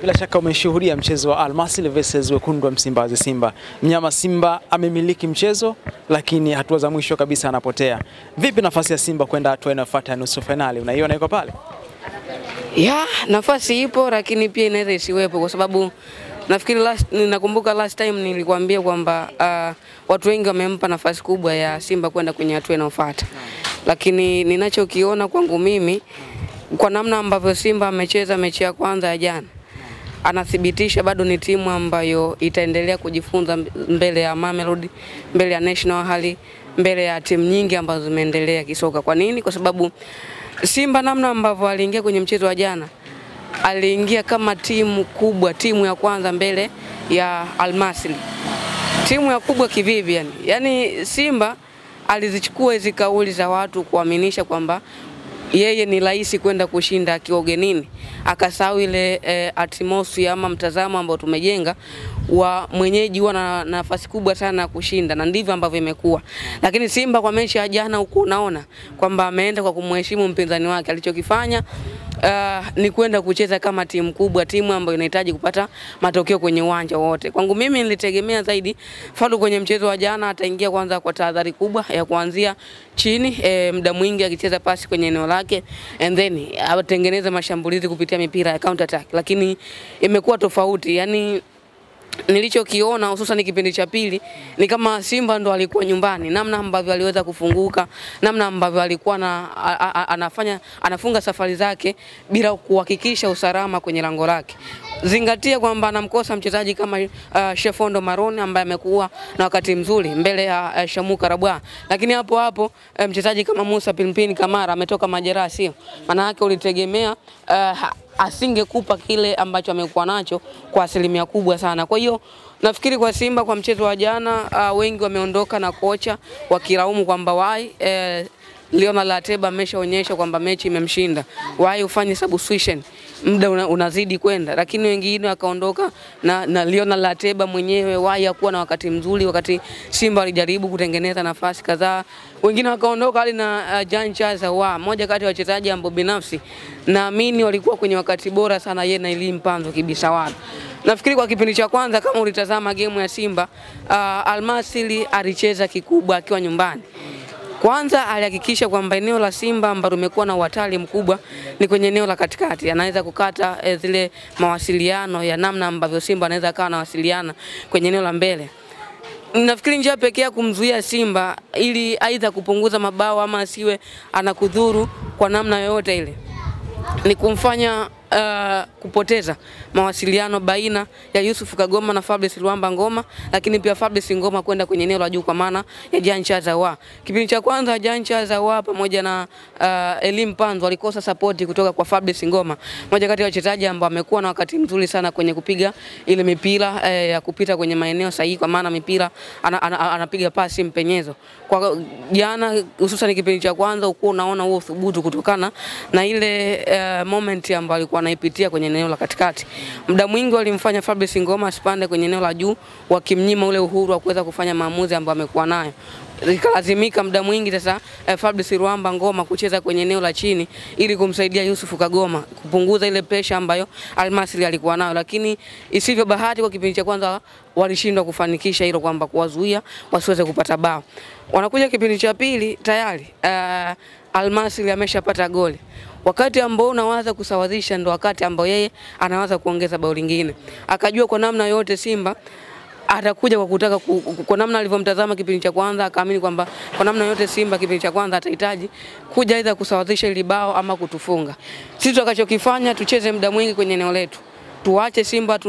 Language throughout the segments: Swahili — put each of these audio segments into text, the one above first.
Bila shaka umeshuhudia mchezo wa Al Masry versus Wekundu wa Msimbazi Simba. Mnyama Simba amemiliki mchezo lakini hatua za mwisho kabisa anapotea. Vipi nafasi ya Simba kwenda hatua inayofuata nusu finali? Unaiona iko pale? Nafasi ipo lakini pia inaweza isiwepo kwa sababu nafikiri nakumbuka last time nilikwambia kwamba watu wengi wamempa nafasi kubwa ya Simba kwenda kwenye hatua inayofuata. Lakini ninachokiona kwangu mimi kwa namna ambavyo Simba amecheza mechi ya kwanza ya jana, anathibitisha bado ni timu ambayo itaendelea kujifunza mbele ya Mamelodi, mbele ya National Hali, mbele ya timu nyingi ambazo zimeendelea kisoka. Kwa nini? Kwa sababu Simba namna ambavyo aliingia kwenye mchezo wa jana, aliingia kama timu kubwa, timu ya kwanza mbele ya Al Masry. Timu ya kubwa kivipi yani? Yaani Simba alizichukua hizo kauli za watu kuaminisha kwamba yeye ni rahisi kwenda kushinda akiwa ugenini, akasahau ile atmosphere ama mtazamo ambao tumejenga wa mwenyeji wana nafasi kubwa sana kushinda, na ndivyo ambavyo imekuwa. Lakini Simba kwa mechi ya jana huko unaona kwamba ameenda kwa kumheshimu mpinzani wake. Alichokifanya ni kwenda kucheza kama timu kubwa, timu ambayo inahitaji kupata matokeo kwenye uwanja wote. Kwangu mimi nilitegemea zaidi Fadu kwenye mchezo wa jana ataingia kwanza kwa tahadhari kubwa ya kuanzia chini, muda mwingi akicheza pasi kwenye eneo lake and then atengeneza mashambulizi kupitia mipira ya counter attack. Lakini imekuwa tofauti. Yani nilichokiona hususan kipindi cha pili ni kama Simba ndo alikuwa nyumbani, namna ambavyo aliweza kufunguka, namna ambavyo alikuwa anafunga safari zake bila kuhakikisha usalama kwenye lango lake. Zingatia kwamba anamkosa mchezaji kama Shefondo Marone ambaye amekuwa na wakati mzuri mbele ya Shamu Karabwa. Lakini hapo mchezaji kama Musa Pilipini Kamara ametoka majeraha, sio? Maana yake ulitegemea asingekupa kile ambacho amekuwa nacho kwa asilimia kubwa sana. Kwa hiyo nafikiri kwa Simba kwa mchezo wa jana wengi wameondoka na kocha wakilaumu kwamba Leonard Lateba ameshaonyesha kwamba mechi imemshinda. Ufanye substitution, muda unazidi kwenda. Lakini wengine wakaondoka na Leonard Lateba mwenyewe hakuwa na wakati mzuri wakati Simba alijaribu kutengeneza nafasi kadhaa. Wengine wakaondoka hali na Jean Charles Ahoua, mmoja kati ya wachezaji ambao binafsi naamini walikuwa kwenye wakati bora sana, yeye na Elie Mpanzu Kibisawala. Nafikiri kwa kipindi cha kwanza kama ulitazama game ya Simba, Al Masry alicheza kikubwa akiwa nyumbani. Kwanza alihakikisha kwamba eneo la Simba ambalo limekuwa na uhatari mkubwa ni kwenye eneo la katikati. Anaweza kukata zile mawasiliano ya namna ambavyo Simba anaweza kaa na wasiliana kwenye eneo la mbele. Nafikiri njia pekee ya kumzuia Simba ili aidha kupunguza mabao ama asiwe anakudhuru kwa namna yoyote ile ni kumfanya kupoteza mawasiliano baina ya Yusuf Kagoma na Fabrice Luamba Ngoma, lakini pia Fabrice Ngoma kwenda kwenye eneo la juu kwa maana ya Jean Charles Ahoua. Kipindi cha kwanza Jean Charles Ahoua pamoja na Elie Mpanzu walikosa support kutoka kwa Fabrice Ngoma, mmoja kati ya wachezaji ambao amekuwa na wakati mzuri sana kwenye kupiga ile mipira ya kupita kwenye maeneo sahihi, kwa maana mipira anapiga pasi mpenyezo. Kwa jana hususan kipindi cha kwanza uko unaona huo thubutu kutokana na ile moment ambayo alikuwa anaipitia kwenye eneo la katikati. Muda mwingi walimfanya Fabrice Ngoma asipande kwenye eneo la juu, wakimnyima ule uhuru wa kuweza kufanya maamuzi ambayo amekuwa nayo. Ikalazimika muda mwingi sasa Fabrice Luamba Ngoma kucheza kwenye eneo la chini ili kumsaidia Yusuf Kagoma kupunguza ile pressure ambayo Al Masry alikuwa nayo. Lakini isivyo bahati kwa kipindi cha kwanza walishindwa kufanikisha hilo, kwamba kuwazuia wasiweze kupata bao. Wanakuja kipindi cha pili tayari Al Masry ameshapata goli. Wakati ambao unawaza kusawazisha ndo wakati ambao yeye anawaza kuongeza bao lingine. Akajua kwa namna yote Simba atakuja kwa kutaka kwa namna alivyomtazama kipindi cha kwanza, akaamini kwamba kwa namna yote Simba kipindi cha kwanza atahitaji kuja aidha kusawazisha ile bao ama kutufunga. Sisi tukachokifanya tucheze muda mwingi kwenye eneo letu. Tuache Simba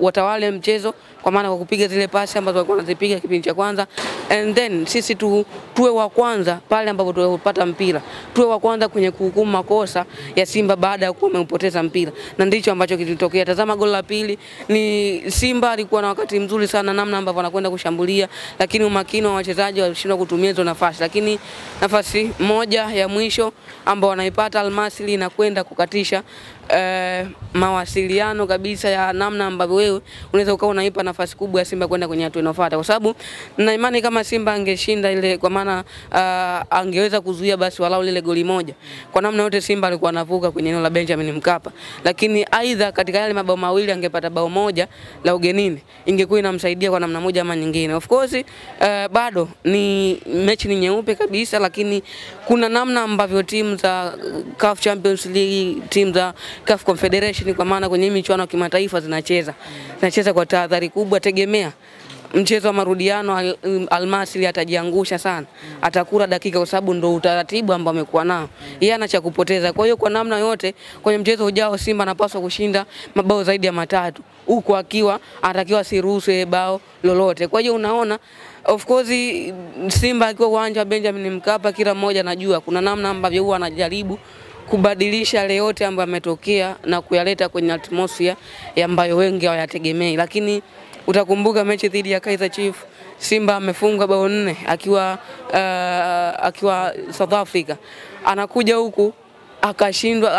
watawale mchezo kwa maana kwa kupiga zile pasi ambazo walikuwa wanazipiga kipindi cha kwanza, and then sisi tuwe wa kwanza pale ambapo tunapata mpira, tuwe wa kwanza kwenye kuhukumu makosa ya Simba baada ya kuwa wamepoteza mpira, na ndicho ambacho kilitokea. Tazama goli la pili, ni Simba alikuwa na wakati mzuri sana namna ambavyo anakwenda kushambulia, lakini umakini wa wachezaji walishindwa kutumia hizo nafasi. Lakini nafasi moja ya mwisho ambao wanaipata Al Masry na kwenda kukatisha mawasiliano kabisa ya namna ambavyo wewe unaweza ukawa unaipa nafasi nafasi kubwa ya Simba kwenda kwenye hatua inayofuata, kwa sababu na imani kama Simba angeshinda ile, kwa maana angeweza kuzuia basi walau lile goli moja, kwa namna yote Simba alikuwa anavuka kwenye eneo la Benjamin Mkapa. Lakini aidha katika yale mabao mawili angepata bao moja la ugenini, ingekuwa inamsaidia kwa namna moja ama nyingine. Of course bado ni mechi ni nyeupe kabisa, lakini kuna namna ambavyo timu za CAF Champions League, timu za CAF Confederation, kwa maana kwenye michuano ya kimataifa zinacheza kwa tahadhari kubwa. Tegemea mchezo wa marudiano Al-Masry atajiangusha sana, atakula dakika, kwa sababu ndo utaratibu ambao amekuwa nao yeye, ana cha kupoteza. Kwa hiyo kwa namna yote kwenye mchezo ujao Simba anapaswa kushinda mabao zaidi ya 3, huko akiwa anatakiwa siruhusu bao lolote. Kwa hiyo unaona, of course Simba akiwa uwanja wa Benjamin Mkapa, kila mmoja anajua kuna namna ambavyo huwa anajaribu kubadilisha yale yote ambayo yametokea na kuyaleta kwenye atmosphere ambayo wengi hawayategemei. Lakini utakumbuka mechi dhidi ya Kaizer Chiefs, Simba amefunga bao 4 akiwa South Africa, anakuja huku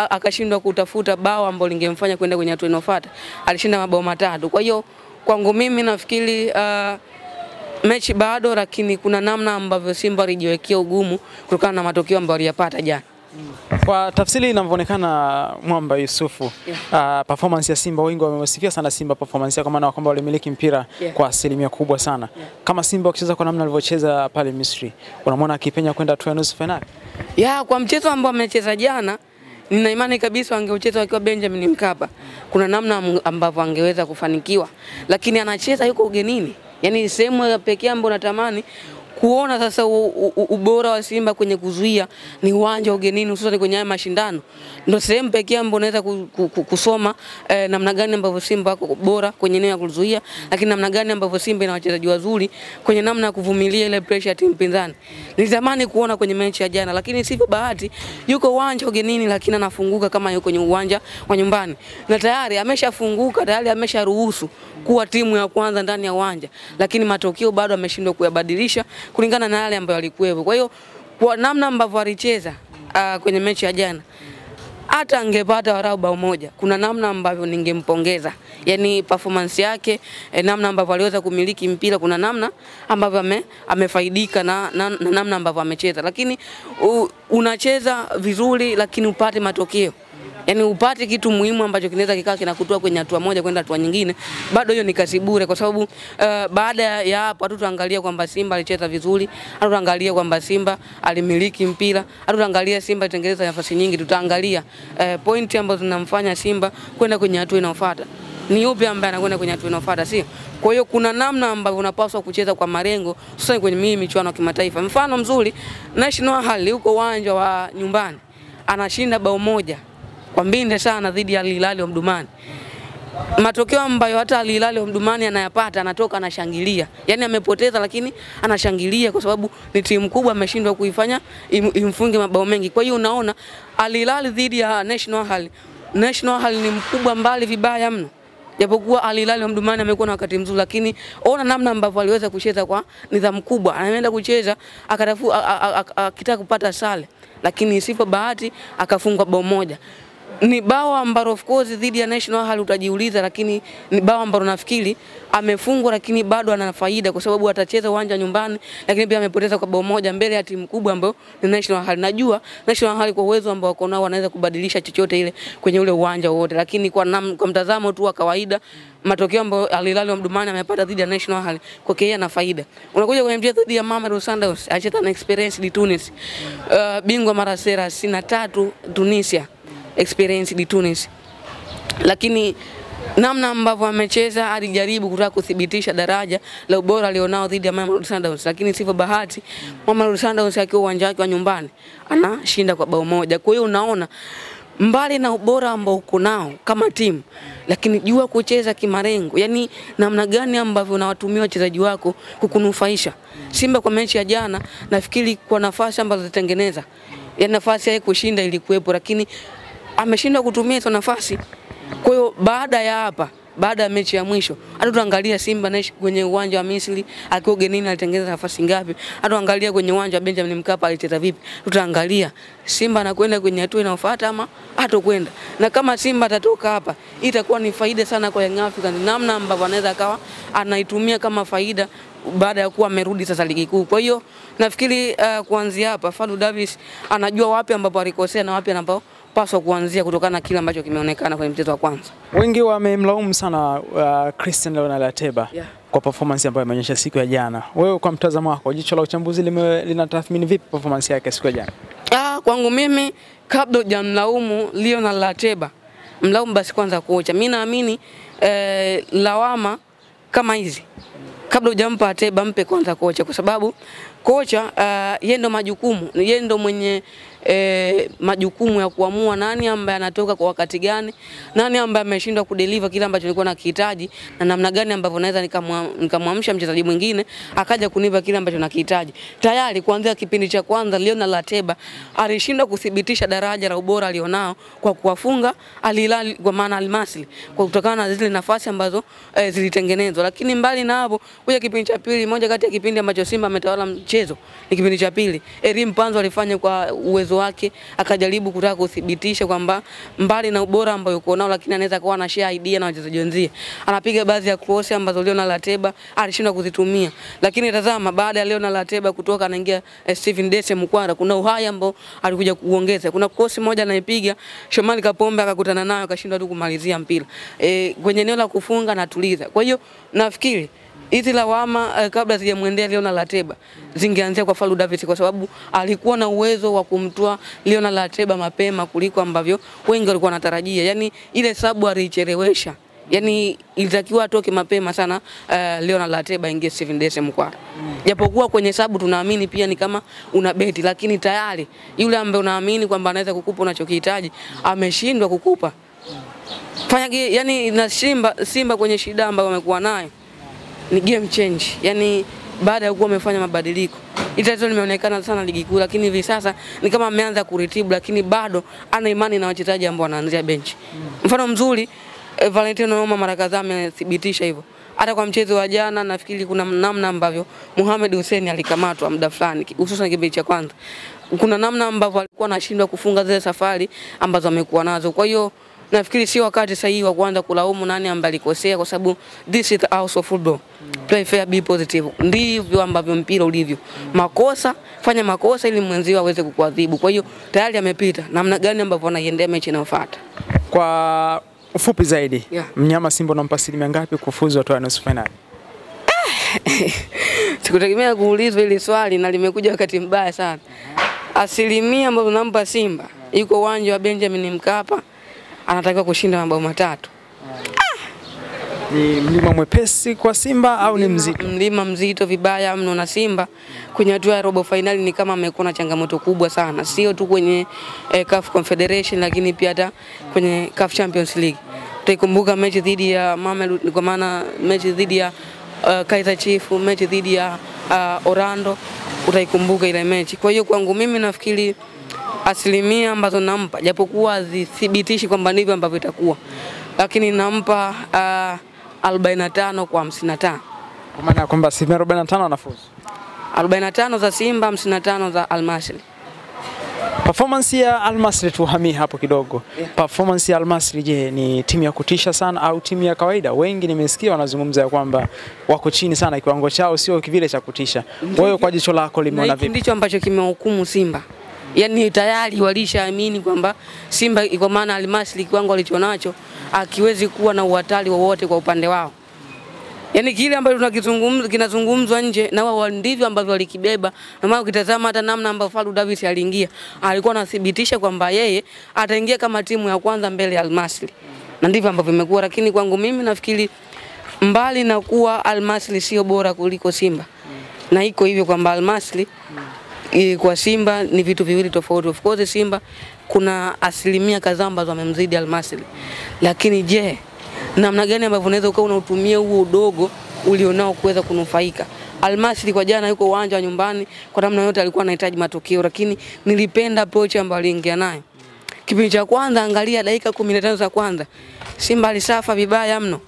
akashindwa kutafuta bao ambalo lingemfanya kwenda kwenye hatua inayofuata, alishinda mabao 3. Kwa hiyo kwangu mimi nafikiri mechi bado, lakini kuna namna ambavyo Simba alijiwekea ugumu kutokana na matokeo ambayo aliyapata jana. Kwa tafsiri inavyoonekana Mwamba Yusufu, performance ya Simba, wengi wamewasifia sana Simba performance, kwa maana kwamba walimiliki mpira kwa asilimia kubwa sana. Kama Simba wakicheza kwa namna alivyocheza pale Misri, unamwona akipenya kwenda hatua ya nusu finali? Kwa mchezo ambao amecheza jana, nina imani kabisa angeucheza wakiwa Benjamin Mkapa, kuna namna ambavyo angeweza kufanikiwa, lakini anacheza yuko ugenini. Yani sehemu pekee ambayo natamani kuona sasa ubora wa Simba kwenye kuzuia ni uwanja ugenini, hususan kwenye haya mashindano. Ndio sehemu pekee ambayo unaweza kusoma namna gani ambavyo Simba wako bora kwenye eneo la kuzuia, lakini namna gani ambavyo Simba ina wachezaji wazuri kwenye namna ya kuvumilia ile pressure ya timu pinzani. Nilitamani kuona kwenye mechi ya jana, lakini sivyo bahati, yuko uwanja ugenini lakini anafunguka kama yuko kwenye uwanja wa nyumbani. Na tayari ameshafunguka, tayari amesharuhusu kuwa timu ya kwanza ndani ya uwanja, lakini matokeo bado ameshindwa kuyabadilisha kulingana na yale ambayo alikuwepo. Kwa hiyo kwa namna ambavyo alicheza kwenye mechi ya jana, hata angepata warau bao moja, kuna namna ambavyo ningempongeza. Yani performance yake, namna ambavyo aliweza kumiliki mpira, kuna namna ambavyo amefaidika na namna ambavyo amecheza. Lakini unacheza vizuri lakini upate matokeo, yani upate kitu muhimu ambacho kinaweza kikaa kinakutoa kwenye hatua moja kwenda hatua nyingine, bado hiyo ni kazi bure. Kwa sababu baada ya hapo hatutaangalia kwamba Simba alicheza vizuri, hatutaangalia kwamba Simba alimiliki mpira, hatutaangalia Simba alitengeneza nafasi nyingi, tutaangalia pointi ambazo zinamfanya Simba kwenda kwenye hatua inayofuata. Ni yupi ambaye anakwenda kwenye hatua inayofuata, sio? Kwa hiyo kuna namna ambayo unapaswa kucheza kwa malengo, hususan kwenye michuano ya kimataifa. Mfano mzuri, National Hali huko uwanja wa nyumbani anashinda bao moja kwa mbinde sana dhidi ya Al Hilal Omdurman. Matokeo ambayo hata Al Hilal Omdurman anayapata, anatoka anashangilia. Yani amepoteza lakini anashangilia kwa sababu ni timu kubwa, ameshindwa kuifanya imfunge mabao mengi. Kwa hiyo unaona Al Hilal dhidi ya National Hali ni mkubwa mbali vibaya mno. Japokuwa Al Hilal Omdurman amekuwa na wakati mzuri, lakini ona namna ambavyo aliweza kucheza kwa nidhamu kubwa. Anaenda kucheza akitaka kupata sare, lakini isipo bahati akafungwa bao moja. Ni bao ambalo of course dhidi ya National Hali utajiuliza, lakini ni bao ambalo nafikiri amefungwa lakini bado ana faida, kwa sababu atacheza uwanja nyumbani, lakini pia amepoteza kwa bao moja mbele ya timu kubwa ambayo ni National Hali. Najua National Hali kwa uwezo ambao wako nao wanaweza kubadilisha chochote ile kwenye ule uwanja wote, lakini kwa mtazamo tu wa kawaida, matokeo ambayo Al Hilal Omdurman amepata dhidi ya National Hali kwa yeye ana faida. Unakuja kwenye mchezo dhidi ya Mamelodi Sundowns, acheta na experience di Tunis, bingwa mara 33 Tunisia, experience di Tunis, lakini namna ambavyo amecheza alijaribu kutaka kudhibitisha daraja la ubora alionao dhidi ya Mamelodi Sundowns, lakini sivyo bahati, Mamelodi Sundowns akiwa uwanja wake wa nyumbani anashinda kwa bao moja. Kwa hiyo unaona mbali na ubora ambao uko nao kama timu, lakini jua kucheza kimarengo, yani namna gani ambavyo unawatumia wachezaji wako kukunufaisha. Simba kwa mechi ya jana nafikiri kwa nafasi ambazo zitengeneza, ya nafasi yake kushinda ilikuwepo, lakini ameshindwa kutumia hizo nafasi. Kwa hiyo baada ya hapa baada ya mechi ya mwisho. Hata tuangalia Simba na kwenye uwanja wa Misri akiwa ugenini alitengeneza nafasi ngapi? Hata angalia kwenye uwanja wa Benjamin Mkapa alicheza vipi? Tutaangalia Simba anakwenda kwenye hatua inayofuata ama hatokwenda. Na kama Simba atatoka hapa, itakuwa ni faida sana kwa Young Africans, namna ambavyo anaweza akawa anaitumia kama faida baada ya kuwa amerudi sasa ligi kuu. Kwa hiyo nafikiri kuanzia hapa Fadlu Davis anajua wapi ambapo alikosea na wapi ambapo paswa kuanzia kutokana na kile ambacho kimeonekana kwenye mchezo wa kwanza. Wengi wamemlaumu sana Christian Leonard Ateba kwa performance ambayo ameonyesha siku ya jana. Wewe kwa mtazamo wako, jicho la uchambuzi linatathmini vipi performance yake siku ya jana? Kwangu mimi kabla hujamlaumu Leonard Ateba, mlaumu basi kwanza kocha. Mimi naamini lawama kama hizi kabla hujampa Ateba mpe kwanza kocha, kwa sababu kocha yeye ndo majukumu, yeye ndo mwenye majukumu ya kuamua nani ambaye anatoka kwa wakati gani, nani ambaye ameshindwa kudeliver kile ambacho nilikuwa nakihitaji, na namna gani ambavyo naweza nikamwamsha mchezaji mwingine akaja kunipa kile ambacho nakihitaji. Tayari kuanzia kipindi cha kwanza Leonard Ateba alishindwa kudhibitisha daraja la ubora alionao kwa kuwafunga Al Hilal, kwa maana Al Masry, kwa kutokana na zile nafasi ambazo zilitengenezwa. Lakini mbali na hapo, kuja kipindi cha pili, moja kati ya kipindi ambacho Simba ametawala mchezo ni kipindi cha pili, Erim Panzo alifanya kwa uwezo wake, akajaribu kutaka kudhibitisha kwamba mbali na ubora ambao yuko nao, lakini anaweza kuwa na share idea na wachezaji wenzie. Anapiga baadhi ya cross ambazo Leonard Ateba alishindwa kuzitumia. Lakini tazama, baada ya Leonard Ateba kutoka anaingia Steven Dese Mukwara, kuna uhai ambao alikuja kuongeza. Kuna cross moja anaipiga Shomari Kapombe akakutana nayo akashindwa tu kumalizia mpira. Kwenye eneo la kufunga na tuliza. Kwa hiyo nafikiri hizi lawama kabla sijamwendea Leonard Ateba zingeanzia kwa Fadlu Davis, kwa sababu alikuwa na uwezo wa kumtoa Leonard Ateba mapema kuliko ambavyo wengi walikuwa wanatarajia. Yani ile sababu alichelewesha. Yani ilitakiwa atoke mapema sana Leonard Ateba ingie Steven Dese Mukwara. Japokuwa kwenye sababu tunaamini pia ni kama una beti, lakini tayari yule ambaye unaamini kwamba anaweza kukupa unachokihitaji ameshindwa kukupa. Yani na Simba kwenye shida ambayo wamekuwa nayo ni game change. Yani baada ya kuwa amefanya mabadiliko, tatizo limeonekana sana ligi kuu, lakini hivi sasa ni kama ameanza kuritibu, lakini bado ana imani na wachezaji ambao wanaanzia benchi. Mfano mzuri Valentino Noma mara kadhaa amethibitisha hivyo. Hata kwa mchezo wa jana nafikiri kuna namna ambavyo Mohamed Hussein alikamatwa muda fulani, hususan kipindi cha kwanza. Kuna namna ambavyo alikuwa anashindwa kufunga zile safari ambazo amekuwa nazo. Kwa hiyo nafikiri si wakati sahihi wa kuanza kulaumu nani ambaye alikosea, kwa sababu this is the house of football. Play fair, be positive. Ndivyo ambavyo mpira ulivyo. Makosa, fanya makosa ili mwenzio aweze kukuadhibu. Kwa hiyo tayari amepita. Namna gani ambavyo anaiendea mechi inayofuata? Kwa ufupi zaidi, mnyama Simba unampa asilimia ngapi kufuzu hatua ya nusu finali? Sikutegemea kuulizwa hili swali na limekuja wakati mbaya sana. Asilimia ambazo nampa Simba, yuko uwanja wa Benjamin Mkapa, anatakiwa kushinda mabao 3. Ni mlima mwepesi kwa Simba au ni mzito? Mlima mzito vibaya mno, na Simba kwenye hatua ya robo finali ni kama amekuwa na changamoto kubwa sana, sio tu kwenye CAF Confederation lakini pia hata kwenye CAF Champions League. Utaikumbuka mechi dhidi ya Mamelodi, kwa maana mechi dhidi ya Kaizer Chiefs, mechi dhidi ya Orlando, utaikumbuka ile mechi. Kwa hiyo kwangu mimi nafikiri asilimia ambazo nampa, japokuwa zithibitishi kwamba ndivyo ambavyo itakuwa, lakini nampa 45 kwa 55. Kwa maana kwamba asilimia 45 anafuzu. 45 za Simba, 55 za Al Masry. Performance ya Al Masry tuhamie hapo kidogo. Performance ya Al Masry, je, ni timu ya kutisha sana au timu ya kawaida? Wengi nimesikia wanazungumza ya kwamba wako chini sana, kiwango chao sio kivile cha kutisha. Wewe kwa jicho lako limeona vipi? Ndicho ambacho kimehukumu Simba. Yani tayari walishaamini kwamba Simba, kwa maana Al Masry kiwango alichonacho akiwezi kuwa na uhatari wowote kwa upande wao. Yani kile ambacho tunakizungumza kinazungumzwa nje na wao ndivyo ambavyo walikibeba. Na maana ukitazama hata namna ambavyo Fadlu Davis aliingia, alikuwa anathibitisha kwamba yeye ataingia kama timu ya kwanza mbele ya Al Masry. Na ndivyo ambavyo imekuwa, lakini kwangu mimi nafikiri mbali na kuwa Al Masry sio bora kuliko Simba. Na iko hivyo kwamba Al Masry kwa Simba ni vitu viwili tofauti. Of course Simba kuna asilimia kadhaa ambazo wamemzidi Al Masry. Lakini je, namna gani ambavyo unaweza ukawa unautumia huo udogo ulionao kuweza kunufaika? Al Masry kwa jana yuko uwanja wa nyumbani, kwa namna yote alikuwa anahitaji matokeo, lakini nilipenda approach ambayo aliingia nayo. Kipindi cha kwanza, angalia dakika 15 za kwanza, Simba alisafa vibaya mno.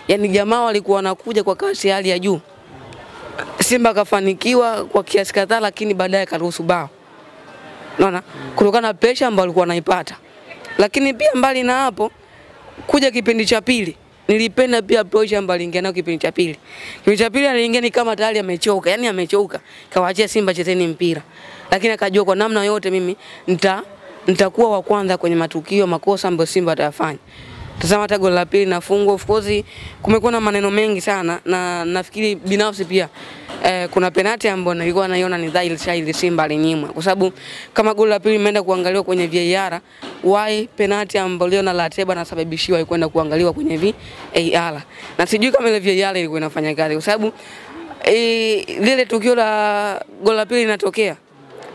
Yani jamaa walikuwa wanakuja kwa kasi hali ya juu. Simba kafanikiwa kwa kiasi kadhaa, lakini baadaye karuhusu bao. Unaona? Kutokana na pressure ambayo walikuwa wanaipata. Lakini pia mbali na hapo, kuja kipindi cha pili, nilipenda pia approach ambayo aliingia nayo kipindi cha pili. Kipindi cha pili aliingia ni kama tayari amechoka, yani amechoka. Kawaachia Simba chezeni mpira. Lakini akajua kwa namna yote mimi nitakuwa wa kwanza kwenye matukio makosa ambayo Simba atayafanya. Tazama hata goli la pili nafungwa, of course kumekuwa na maneno mengi sana, na nafikiri binafsi pia kuna penalty ambayo nilikuwa naiona ni dhahiri shahiri Simba alinyimwa, kwa sababu kama goli la pili imeenda kuangaliwa kwenye VAR, why penalty ambayo Leon Lateba anasababishiwa kwenda kuangaliwa kwenye VAR? Na sijui kama ile VAR ilikuwa inafanya kazi, kwa sababu lile tukio la goli la pili linatokea,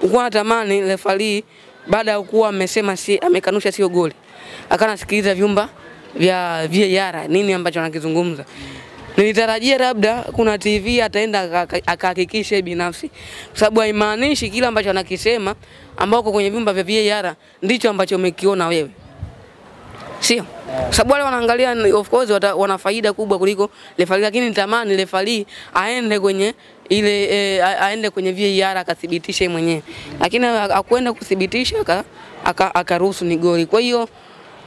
ukua natamani referee baada ya kuwa amesema amekanusha sio goli, akanasikiliza vyumba vya VAR nini ambacho anakizungumza. Nilitarajia labda kuna TV ataenda akahakikisha binafsi, kwa sababu haimaanishi kila ambacho anakisema ambao kwenye vyumba vya VAR ndicho ambacho umekiona wewe. Sio? Kwa sababu wale wanaangalia, of course wana faida kubwa kuliko referee, lakini nitamani referee aende kwenye ile aende kwenye VAR akathibitishe mwenyewe. Lakini akwenda kuthibitisha akaruhusu ni goli. Kwa hiyo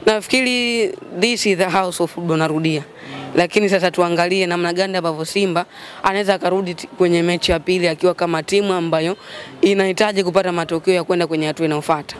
nafikiri this is the house of football, narudia. Lakini sasa tuangalie namna gani ambavyo Simba anaweza karudi kwenye mechi ya pili akiwa kama timu ambayo inahitaji kupata matokeo ya kwenda kwenye hatua inayofuata.